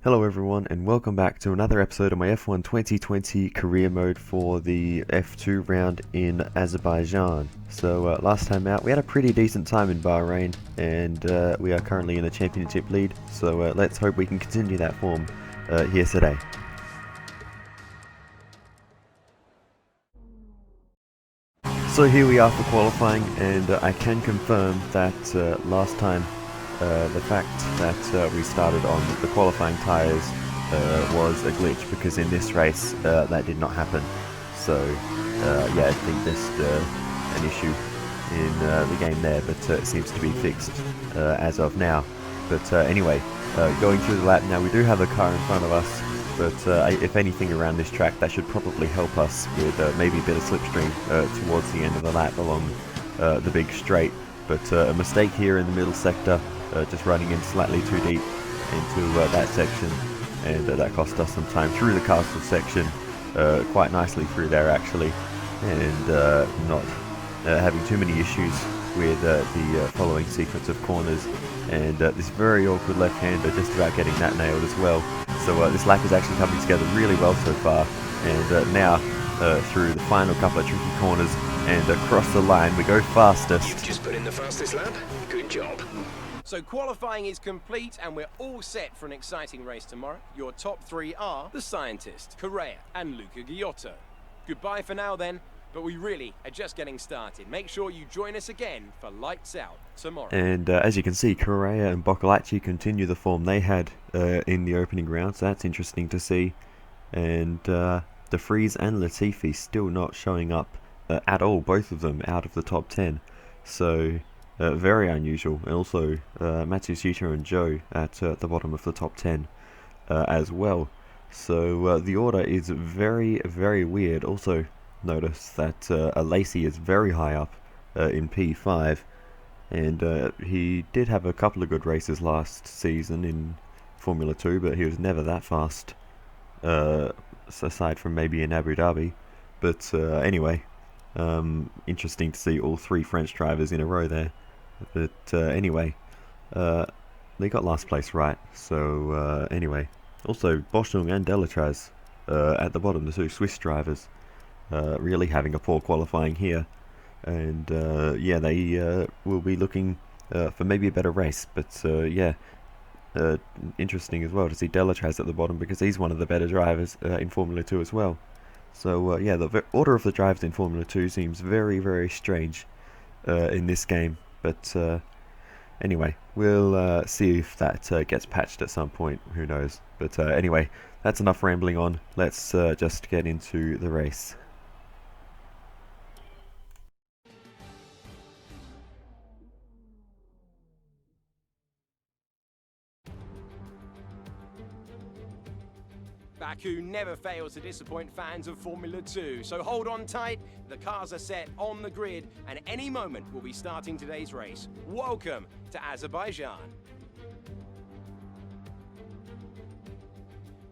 Hello everyone and welcome back to another episode of my F1 2020 career mode for the F2 round in Azerbaijan. So last time out we had a pretty decent time in Bahrain and we are currently in the championship lead, so let's hope we can continue that form here today. So here we are for qualifying, and I can confirm that last time the fact that we started on the qualifying tyres was a glitch, because in this race that did not happen. So yeah, I think there's an issue in the game there, but it seems to be fixed as of now. But anyway, going through the lap now, we do have a car in front of us, but if anything around this track, that should probably help us with maybe a bit of slipstream towards the end of the lap along the big straight. But a mistake here in the middle sector, just running in slightly too deep into that section, and that cost us some time through the castle section, quite nicely through there actually, and not having too many issues with the following sequence of corners, and this very awkward left-hander, just about getting that nailed as well. So this lap is actually coming together really well so far, and now through the final couple of tricky corners and across the line we go fastest. You've just put in the fastest lap. Good job. So qualifying is complete and we're all set for an exciting race tomorrow. Your top three are the Scientist, Correa and Luca Giotto. Goodbye for now then, but we really are just getting started. Make sure you join us again for Lights Out tomorrow. And as you can see, Correa and Boccolacci continue the form they had in the opening round, so that's interesting to see. And De Vries and Latifi still not showing up at all, both of them out of the top 10. So very unusual. And also Matsushita and Joe at the bottom of the top 10 as well. So the order is very, very weird. Also notice that Lacey is very high up in P5, and he did have a couple of good races last season in Formula 2, but he was never that fast, aside from maybe in Abu Dhabi. But anyway, interesting to see all three French drivers in a row there. But anyway, they got last place right. So anyway, also Boschung and Delatraz at the bottom, the two Swiss drivers, really having a poor qualifying here. And yeah, they will be looking for maybe a better race. But yeah, interesting as well to see Delatraz at the bottom, because he's one of the better drivers in Formula 2 as well. So yeah, the order of the drives in Formula 2 seems very, very strange in this game. But anyway, we'll see if that gets patched at some point, who knows. But anyway, that's enough rambling on. Let's just get into the race. Baku never fails to disappoint fans of Formula 2, so hold on tight. The cars are set on the grid, and any moment we'll be starting today's race. Welcome to Azerbaijan.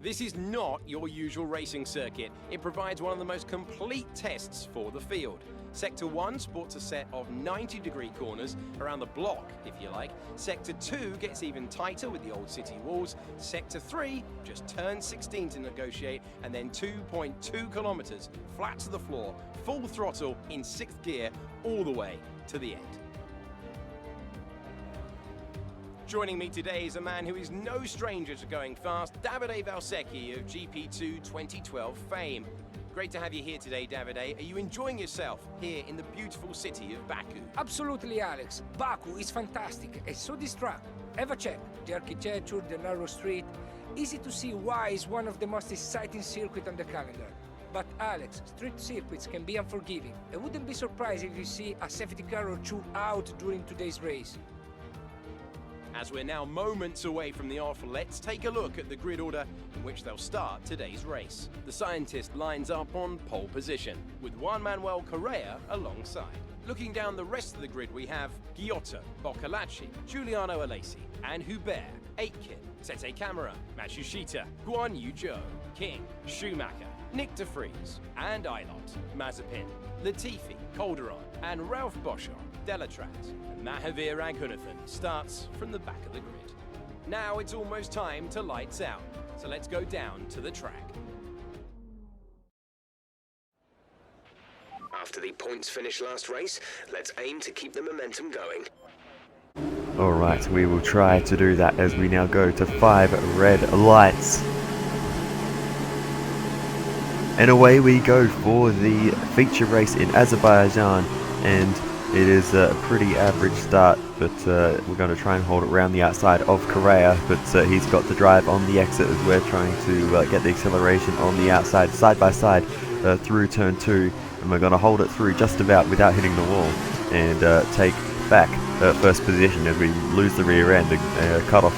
This is not your usual racing circuit. It provides one of the most complete tests for the field. Sector 1 sports a set of 90-degree corners around the block, if you like. Sector 2 gets even tighter with the old city walls. Sector 3 just turns 16 to negotiate, and then 2.2 kilometers flat to the floor, full throttle in 6th gear, all the way to the end. Joining me today is a man who is no stranger to going fast, Davide Valsecchi of GP2 2012 fame. Great to have you here today, Davide. Are you enjoying yourself here in the beautiful city of Baku? Absolutely, Alex. Baku is fantastic. It's so distracting. Have a check. The architecture, the narrow street. Easy to see why it's one of the most exciting circuits on the calendar. But Alex, street circuits can be unforgiving. I wouldn't be surprised if you see a safety car or two out during today's race. As we're now moments away from the off, let's take a look at the grid order in which they'll start today's race. The Scientist lines up on pole position, with Juan Manuel Correa alongside. Looking down the rest of the grid, we have Giotto, Boccolacci, Giuliano Alesi, and Hubert, Aitken, Sete Camara, Matsushita, Guan Yu Zhou, King, Schumacher, Nick De Vries, and Eilert, Mazepin, Latifi, Calderon, and Ralph Boschung, Delatraz, and Mahavir Raghunathan starts from the back of the grid. Now it's almost time to lights out. So let's go down to the track. After the points finish last race, let's aim to keep the momentum going. Alright, we will try to do that as we now go to 5 red lights. And away we go for the feature race in Azerbaijan, and it is a pretty average start, but we're going to try and hold it around the outside of Correa, but he's got the drive on the exit as we're trying to get the acceleration on the outside, side by side, through turn 2, and we're going to hold it through just about without hitting the wall, and take back first position as we lose the rear end and cut off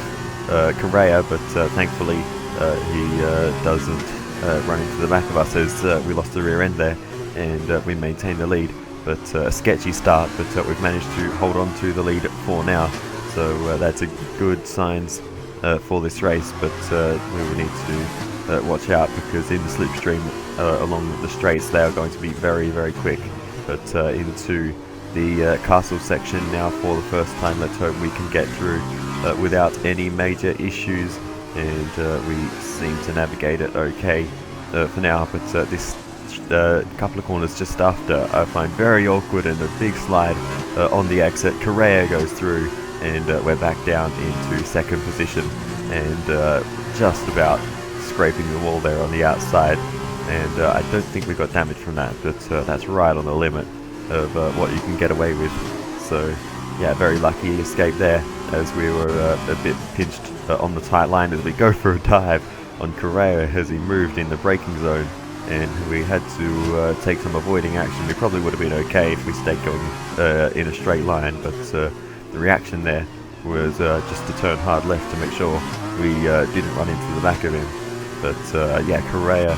Correa, but thankfully he doesn't run into the back of us as we lost the rear end there, and we maintain the lead. But a sketchy start, but we've managed to hold on to the lead for now, so that's a good signs for this race, but we will need to watch out, because in the slipstream along the straights they are going to be very, very quick. But into the castle section now for the first time, let's hope we can get through without any major issues, and we seem to navigate it okay for now, but this couple of corners just after I find very awkward, and a big slide on the exit. Correa goes through, and we're back down into second position, and just about scraping the wall there on the outside, and I don't think we got damage from that, but that's right on the limit of what you can get away with. So yeah, very lucky escape there, as we were a bit pinched on the tight line as we go for a dive on Correa as he moved in the braking zone, and we had to take some avoiding action. We probably would have been okay if we stayed going in a straight line, but the reaction there was just to turn hard left to make sure we didn't run into the back of him. But yeah, Correa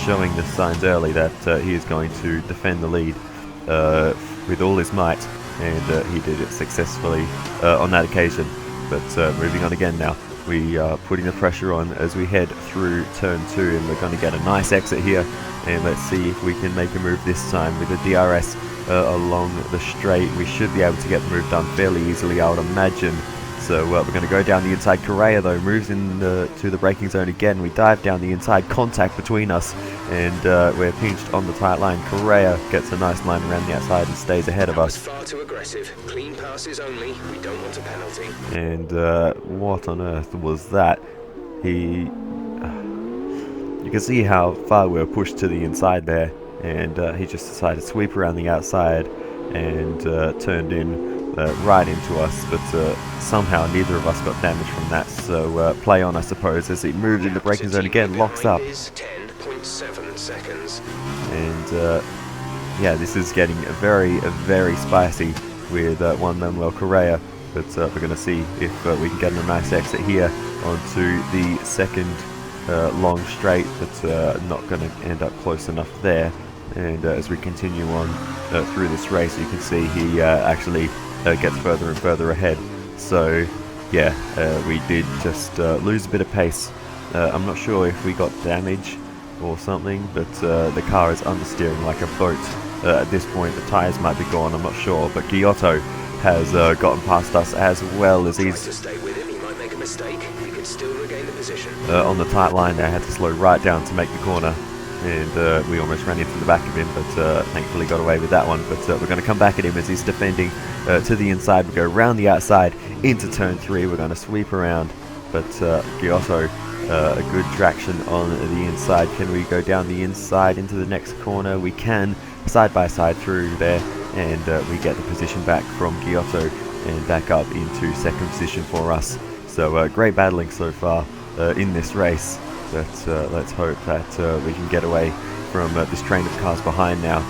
showing the signs early that he is going to defend the lead with all his might, and he did it successfully on that occasion. But moving on again now, we are putting the pressure on as we head through turn 2, and we're going to get a nice exit here, and let's see if we can make a move this time with the DRS along the straight. We should be able to get the move done fairly easily, I would imagine. So we're going to go down the inside. Correa though moves in to the braking zone again. We dive down the inside, contact between us, and we're pinched on the tight line. Correa gets a nice line around the outside and stays ahead of us. Far too aggressive. Clean passes only. We don't want a penalty. And what on earth was that? You can see how far we were pushed to the inside there, and he just decided to sweep around the outside and turned in right into us, but somehow neither of us got damage from that, so play on I suppose, as he moves in the braking zone again, locks up. 10.7 seconds. And yeah, this is getting very spicy with Juan Manuel Correa, but we're going to see if we can get a nice exit here onto the second long straight, but not going to end up close enough there. And as we continue on through this race, you can see he actually gets further and further ahead. So yeah, we did just lose a bit of pace. I'm not sure if we got damage or something, but the car is understeering like a boat at this point. The tyres might be gone, I'm not sure, but Giotto has gotten past us, as well as he's to stay with him. He might make a mistake. We could still regain the position. on the tight line there. Had to slow right down to make the corner, and we almost ran into the back of him, but thankfully got away with that one. But we're going to come back at him as he's defending to the inside. We go around the outside into turn 3. We're going to sweep around, but Giotto a good traction on the inside. Can we go down the inside into the next corner? We can, side by side through there, and we get the position back from Giotto and back up into second position for us. So great battling so far in this race, but let's hope that we can get away from this train of cars behind now,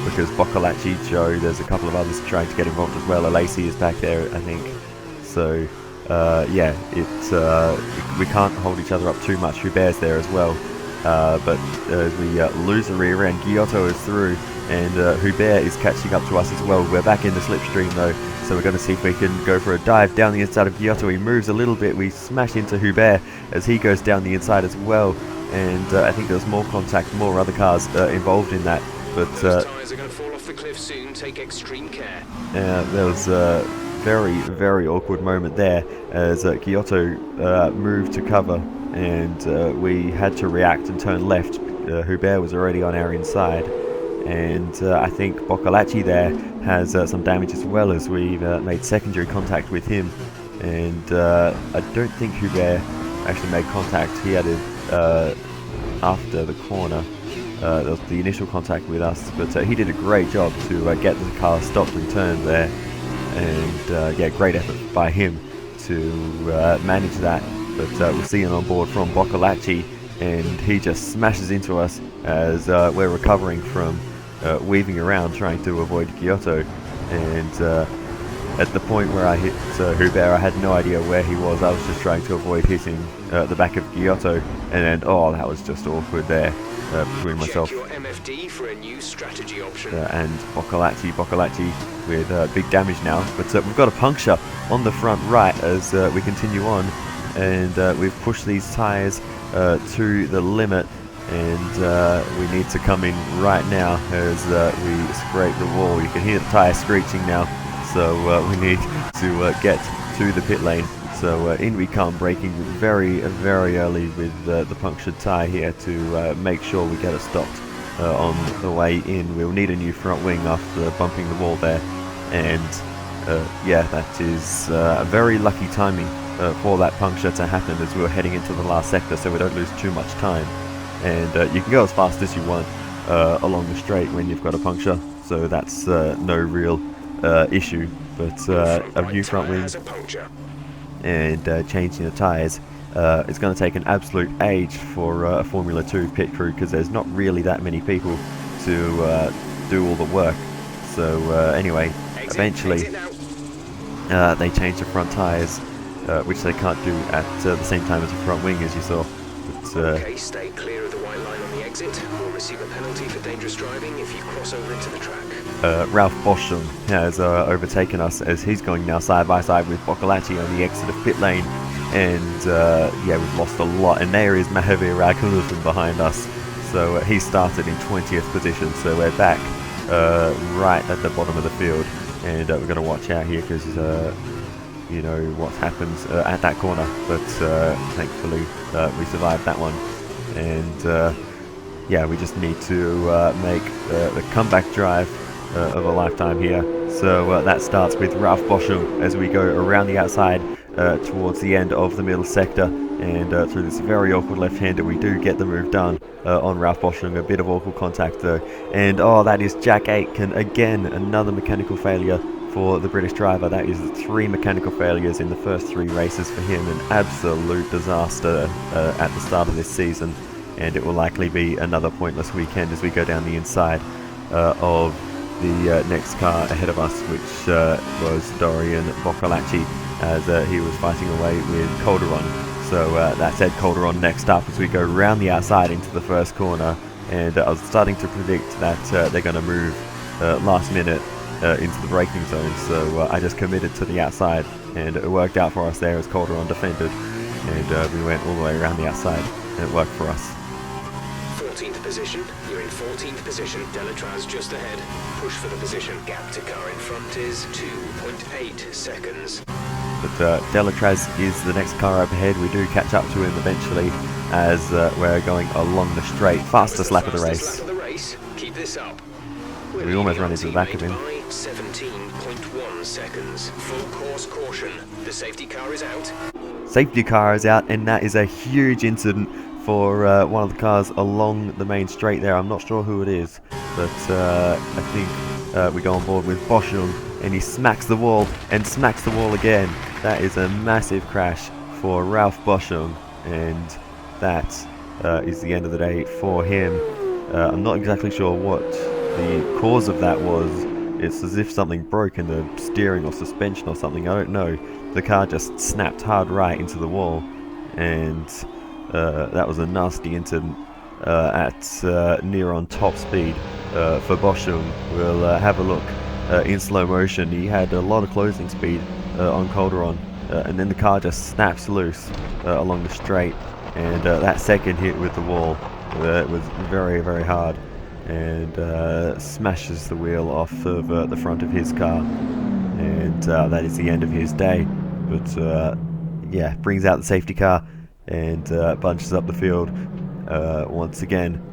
because Boccolacci, Joe, there's a couple of others trying to get involved as well. Alesi is back there, I think. So yeah, we can't hold each other up too much. Hubert's there as well, but as we lose the rear end, Giotto is through, and Hubert is catching up to us as well. We're back in the slipstream though, so we're going to see if we can go for a dive down the inside of Giotto. He moves a little bit, we smash into Hubert as he goes down the inside as well, and I think there's more contact, more other cars involved in that, but Those tyres are going to fall off the cliff soon. Take extreme care. there was very awkward moment there as Kyoto moved to cover, and we had to react and turn left. Hubert was already on our inside, and I think Boccolaci there has some damage as well, as we've made secondary contact with him, and I don't think Hubert actually made contact. He had it after the corner. That was the initial contact with us, but he did a great job to get the car stopped and turned there, and yeah, great effort by him to manage that. But we'll see him on board from Boccolaci, and he just smashes into us as we're recovering from weaving around trying to avoid Kyoto, and at the point where I hit Hubert, I had no idea where he was. I was just trying to avoid hitting the back of Kyoto, and then, oh, that was just awkward there between myself Check your MFD for a new strategy option. and Boccolaci with big damage now. But we've got a puncture on the front right as we continue on, and we've pushed these tyres to the limit, and we need to come in right now as we scrape the wall. You can hear the tyre screeching now, so we need to get to the pit lane. So in we come, braking very early with the punctured tyre here to make sure we get it stopped on the way in. We'll need a new front wing after bumping the wall there, and yeah, that is very lucky timing for that puncture to happen as we were heading into the last sector, so we don't lose too much time. And you can go as fast as you want along the straight when you've got a puncture, so that's no real issue. But a new front wing and changing the tyres, it's going to take an absolute age for a Formula 2 pit crew, because there's not really that many people to do all the work. So anyway, eventually they change the front tyres, which they can't do at the same time as the front wing, as you saw. But, okay, stay clear of the white line on the exit. We'll receive a penalty for dangerous driving if you cross over into the track. Ralph Boschung has overtaken us as he's going now side by side with Boccolaci on the exit of pit lane, and yeah, we've lost a lot, and there is Mahavir Raghunathan behind us, so he started in 20th position, so we're back right at the bottom of the field, and we're going to watch out here because you know what happens at that corner, but thankfully we survived that one, and yeah, we just need to make the comeback drive of a lifetime here. So that starts with Ralph Boschung as we go around the outside towards the end of the middle sector, and through this very awkward left-hander we do get the move done on Ralph Boschung. A bit of awkward contact though, and oh, that is Jack Aitken again, another mechanical failure for the British driver. That is 3 mechanical failures in the first 3 races for him, an absolute disaster at the start of this season, and it will likely be another pointless weekend as we go down the inside of the next car ahead of us, which was Dorian Boccolaci, as he was fighting away with Calderon. So that's Ed Calderon next up as we go round the outside into the first corner, and I was starting to predict that they're going to move last minute into the braking zone, so I just committed to the outside, and it worked out for us there as Calderon defended, and we went all the way around the outside, and it worked for us. 14th position, you're in 14th position. Delatraz just ahead. Push for the position. Gap to car in front is 2.8 seconds. But Delatraz is the next car up ahead. We do catch up to him eventually as we're going along the straight. Fastest lap of the race. Keep this up. We almost run into the back of him. 17.1 seconds. Full course caution. The safety car is out. Safety car is out, and that is a huge incident for one of the cars along the main straight there. I'm not sure who it is, but I think we go on board with Boschung, and he smacks the wall and smacks the wall again. That is a massive crash for Ralph Boschung, and that is the end of the day for him. I'm not exactly sure what the cause of that was. It's as if something broke in the steering or suspension or something, I don't know. The car just snapped hard right into the wall, and that was a nasty incident at near on top speed for Boschung. We'll have a look in slow motion. He had a lot of closing speed on Calderon, and then the car just snaps loose along the straight, and that second hit with the wall was very, very hard, and smashes the wheel off of the front of his car, and that is the end of his day. But yeah, brings out the safety car and bunches up the field once again.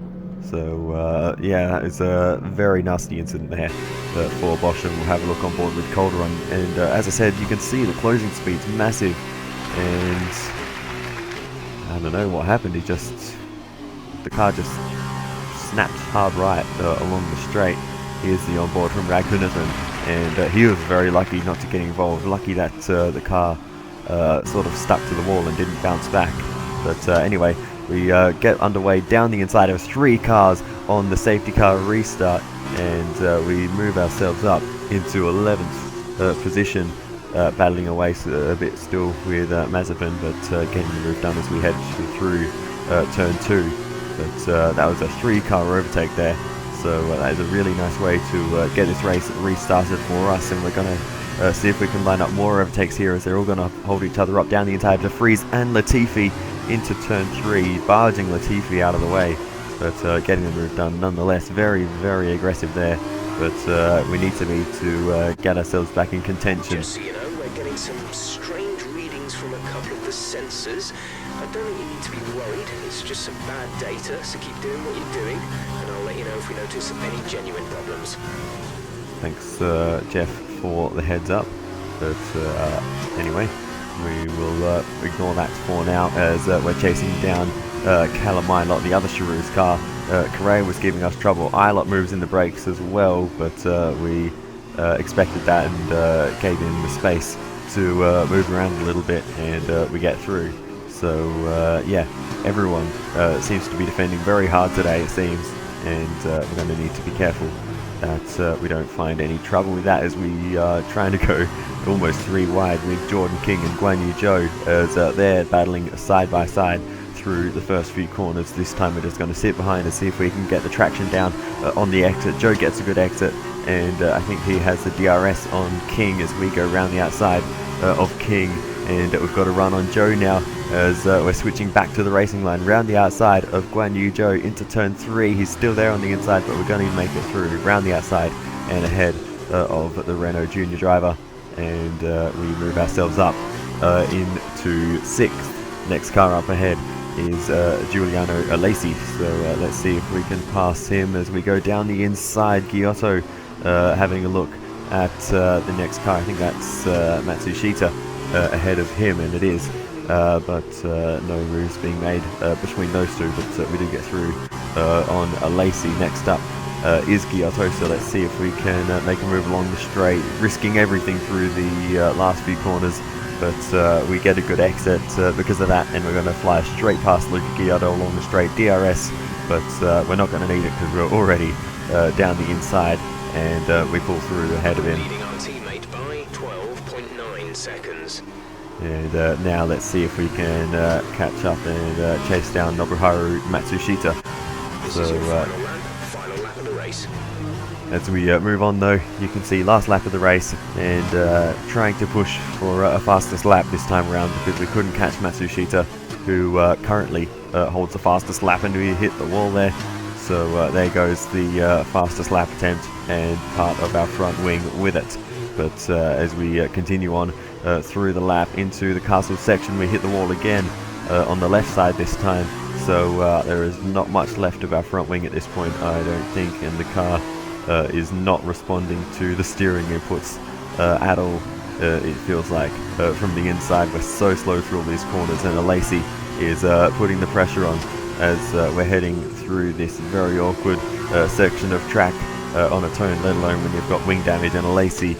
So yeah, that is a very nasty incident there for Boschem. We'll have a look on board with Calderon, and as I said, you can see the closing speed's massive, and I don't know what happened. The car just snapped hard right along the straight. Here's the onboard from Raghunathan, and he was very lucky not to get involved. Lucky that the car sort of stuck to the wall and didn't bounce back. But anyway, we get underway down the inside of 3 cars on the safety car restart, and we move ourselves up into 11th position, battling away a bit still with Mazepin, but getting the move done as we head through turn 2. But that was a 3-car overtake there, so that is a really nice way to get this race restarted for us, and we're going to see if we can line up more overtakes here, as they're all going to hold each other up down the inside. De Vries and Latifi into turn 3, barging Latifi out of the way, but getting the move done nonetheless. Very, very aggressive there, but we need to get ourselves back in contention. Just so you know, we're getting some strange readings from a couple of the sensors. I don't think you need to be worried, it's just some bad data, so keep doing what you're doing, and I'll let you know if we notice any genuine problems. Thanks, Jeff, for the heads up, but anyway, we will ignore that for now, as we're chasing down Callum Ilott, the other Charouz car. Correa was giving us trouble. Ilott moves in the brakes as well, but we expected that and gave him the space to move around a little bit, and we get through. So yeah, everyone seems to be defending very hard today, it seems, and we're going to need to be careful that we don't find any trouble with that, as we are trying to go almost 3 wide with Jordan King and Guan Yu Zhou, as they're battling side by side through the first few corners. This time we're just going to sit behind and see if we can get the traction down on the exit. Zhou gets a good exit, and I think he has the DRS on King as we go around the outside of King, and we've got a run on Zhou now, as we're switching back to the racing line round the outside of Guan Yu Zhou into turn 3. He's still there on the inside, but we're going to make it through round the outside and ahead of the Renault Junior driver, and we move ourselves up into 6th. Next car up ahead is Giuliano Alesi, so let's see if we can pass him as we go down the inside. Giotto having a look at the next car. I think that's Matsushita ahead of him, and it is, but no moves being made between those two, but we do get through on Alesi. Next up is Giotto, so let's see if we can make a move along the straight, risking everything through the last few corners, but we get a good exit because of that, and we're going to fly straight past Luca Giotto along the straight. DRS, but we're not going to need it because we're already down the inside, and we pull through ahead of him. Leading our teammate by 12.9 seconds. And now let's see if we can catch up and chase down Nobuharu Matsushita. This is your final lap of the race. As we move on though, you can see last lap of the race, and trying to push for a fastest lap this time around, because we couldn't catch Matsushita, who currently holds the fastest lap, and we hit the wall there. So there goes the fastest lap attempt and part of our front wing with it. But as we continue on through the lap into the castle section, we hit the wall again on the left side this time. So there is not much left of our front wing at this point, I don't think, and the car is not responding to the steering inputs at all, it feels like. From the inside, we're so slow through all these corners, and Alesi is putting the pressure on as we're heading through this very awkward section of track on its own, let alone when you've got wing damage. And Alesi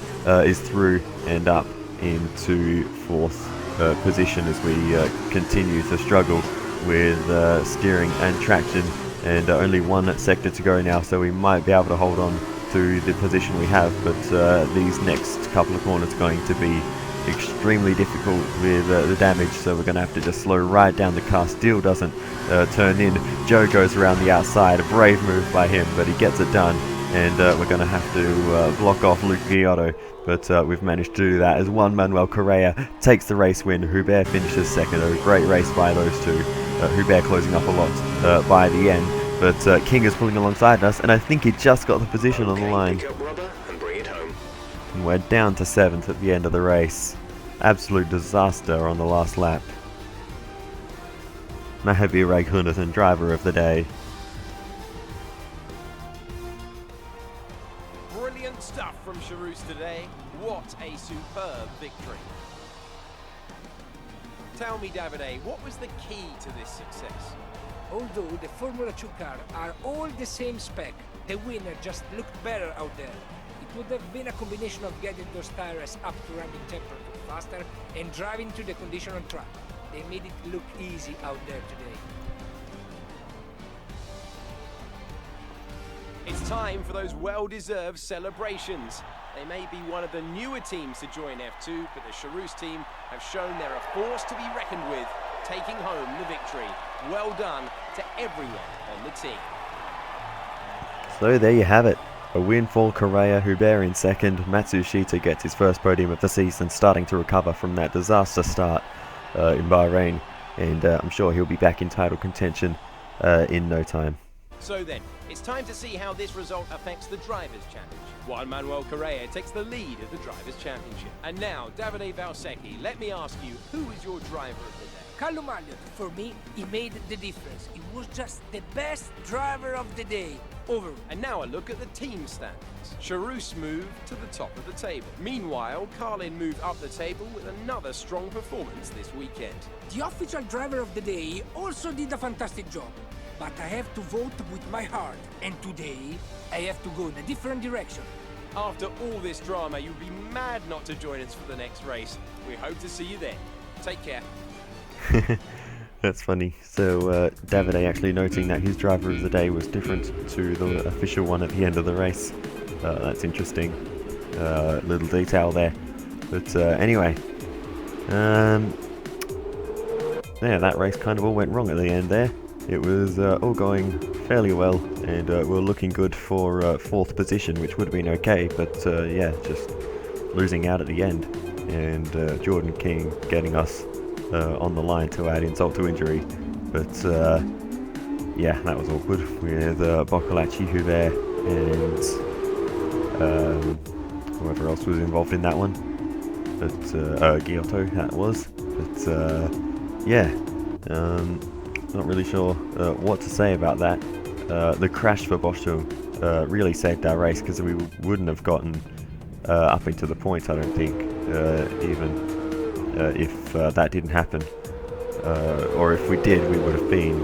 is through and up into 4th position as we continue to struggle with steering and traction, and only one sector to go now, so we might be able to hold on to the position we have, but these next couple of corners are going to be extremely difficult with the damage, so we're going to have to just slow right down. The car still doesn't turn in. Zhou goes around the outside, a brave move by him, but he gets it done, and we're going to have to block off Luca Giotto, but we've managed to do that as Juan Manuel Correa takes the race win. Hubert finishes second. A great race by those two. Hubert closing up a lot by the end, but King is pulling alongside us, and I think he just got the position on the line. Pick up rubber and bring it home. And we're down to 7th at the end of the race. Absolute disaster on the last lap. Mahavi Raghunathan, driver of the day. Brilliant stuff from Charus today. What a superb victory. Tell me, Davide, what was the key to this success? Although the Formula 2 cars are all the same spec, the winner just looked better out there. It would have been a combination of getting those tires up to running temperature faster and driving to the condition on track. They made it look easy out there today. It's time for those well-deserved celebrations. They may be one of the newer teams to join F2, but the Charus team have shown they're a force to be reckoned with, taking home the victory. Well done to everyone on the team. So there you have it. A win for Correa, Hubert in second. Matsushita gets his first podium of the season, starting to recover from that disaster start in Bahrain. And I'm sure he'll be back in title contention in no time. So then, it's time to see how this result affects the Drivers' Challenge. Juan Manuel Correa takes the lead of the Drivers' Championship. And now, Davide Valsecchi, let me ask you, who is your driver of the day? Callum Elliott, for me, he made the difference. He was just the best driver of the day, overall. And now a look at the team standings. Charus moved to the top of the table. Meanwhile, Carlin moved up the table with another strong performance this weekend. The official driver of the day also did a fantastic job. But I have to vote with my heart, and today I have to go in a different direction. After all this drama, you'd be mad not to join us for the next race. We hope to see you then. Take care. That's funny. So Davide actually noting that his driver of the day was different to the official one at the end of the race. That's interesting. Little detail there. But anyway, yeah, that race kind of all went wrong at the end there. It was all going fairly well, and we're looking good for 4th position, which would have been okay, but yeah, just losing out at the end, and Jordan King getting us on the line to add insult to injury. But yeah, that was awkward with Boccolacci, Hubert, and whoever else was involved in that one. But Giotto, that was. But yeah. Not really sure what to say about that. The crash for Boschung really saved our race, because we wouldn't have gotten up into the points, I don't think, even if that didn't happen. Or if we did, we would have been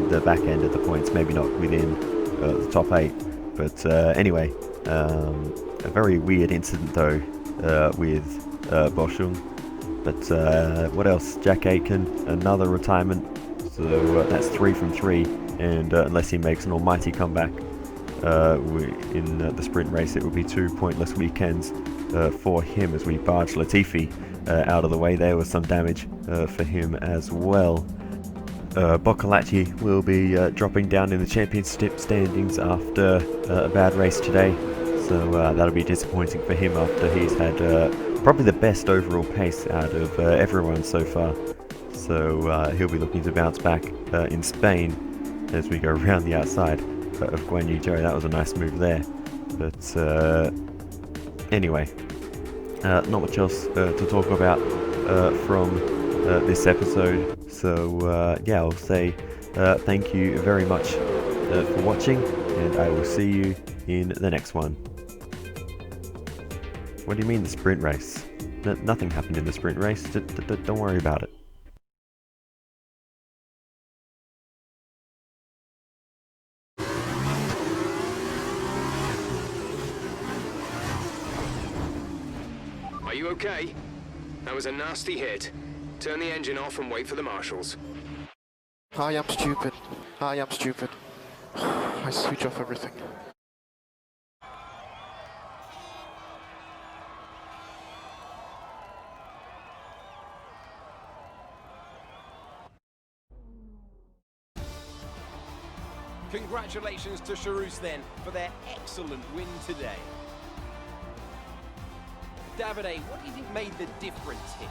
the back end of the points, maybe not within the top 8. But anyway, a very weird incident though with Boschung. But what else? Jack Aitken, another retirement. So that's 3 from 3, and unless he makes an almighty comeback in the sprint race, it will be 2 pointless weekends for him, as we barge Latifi out of the way. There was some damage for him as well. Boccolacci will be dropping down in the championship standings after a bad race today, so that'll be disappointing for him after he's had probably the best overall pace out of everyone so far. So he'll be looking to bounce back in Spain as we go around the outside of Guan Yu Zhou. That was a nice move there. But anyway, not much else to talk about from this episode. So yeah, I'll say thank you very much for watching, and I will see you in the next one. What do you mean the sprint race? Nothing happened in the sprint race. Don't worry about it. Are you okay? That was a nasty hit. Turn the engine off and wait for the marshals. I am stupid. I am stupid. I switch off everything. Congratulations to Charus then for their excellent win today. Davide, what do you think made the difference here?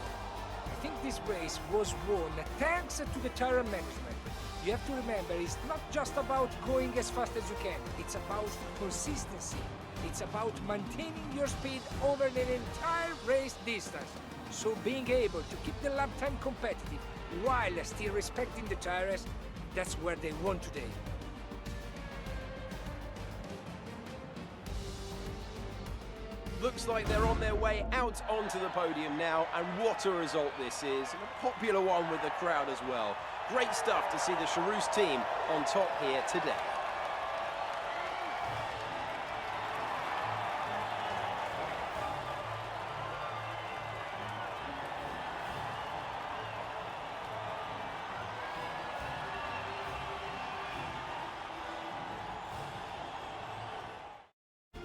I think this race was won thanks to the tire management. You have to remember, it's not just about going as fast as you can, it's about consistency. It's about maintaining your speed over the entire race distance. So being able to keep the lap time competitive while still respecting the tires, that's where they won today. Looks like they're on their way out onto the podium now, and what a result this is. And a popular one with the crowd as well. Great stuff to see the Charus team on top here today.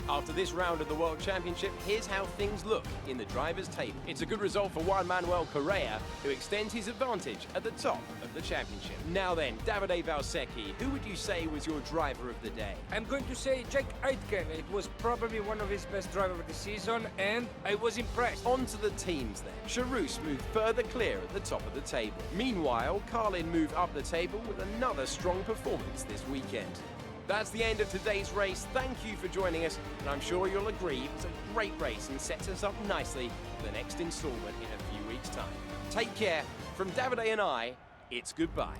After this round of the World Championship, here's how things look in the drivers' table. It's a good result for Juan Manuel Correa, who extends his advantage at the top of the championship. Now then, Davide Valsecchi, who would you say was your driver of the day? I'm going to say Jack Aitken. It was probably one of his best drivers of the season, and I was impressed. On to the teams then. Charus moved further clear at the top of the table. Meanwhile, Carlin moved up the table with another strong performance this weekend. That's the end of today's race. Thank you for joining us, and I'm sure you'll agree it was a great race and sets us up nicely for the next instalment in a few weeks' time. Take care. From Davide and I, it's goodbye.